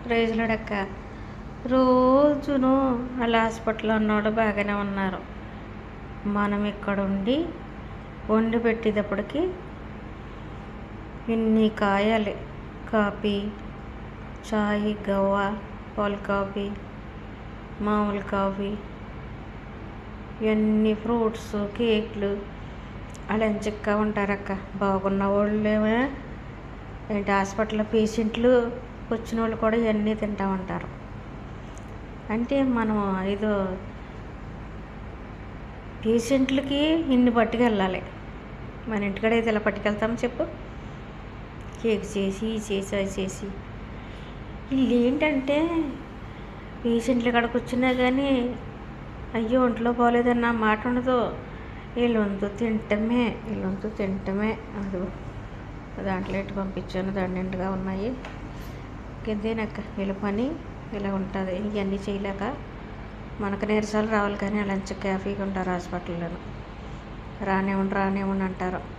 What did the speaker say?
ప్రైజ్లాడక్క. రోజును వాళ్ళ హాస్పిటల్లో ఉన్నోళ్ళు బాగానే ఉన్నారు. మనం ఇక్కడ ఉండి వండి పెట్టేటప్పటికి ఇన్ని కాయాలి. కాఫీ, చాయ్, గవ్వ, పాలు కాఫీ, మామూలు కాఫీ, ఇవన్నీ ఫ్రూట్స్, కేక్లు. వాళ్ళు ఎంచక్కా ఉంటారక్క. బాగున్న వాళ్ళేమో ఏంటి హాస్పిటల్లో పేషెంట్లు వచ్చిన వాళ్ళు కూడా ఇవన్నీ తింటూ ఉంటారు. అంటే మనం ఏదో పేషెంట్లకి ఇన్ని పట్టుకెళ్ళాలి. మన ఇంటికాడ అయితే ఇలా పట్టుకెళ్తాం చెప్పు. కేక్ చేసి చేసి అది చేసి వీళ్ళు ఏంటంటే పేషెంట్లు కాడకు వచ్చినా కానీ అయ్యో ఒంట్లో బాగోలేదన్న మాట ఉండదు. వీళ్ళొంతు తింటమే. అది దాంట్లో ఎట్టు పంపించాను, దాని నిండుగా ఉన్నాయి. ఇంకేదేనక్క వీళ్ళ పని ఇలా ఉంటుంది. ఇవన్నీ చేయలేక మనకు నీరసాలు రావాలి కానీ అలా క్యాఫీగా ఉంటారు హాస్పిటల్లోనూ. రానివ్వండి అంటారు.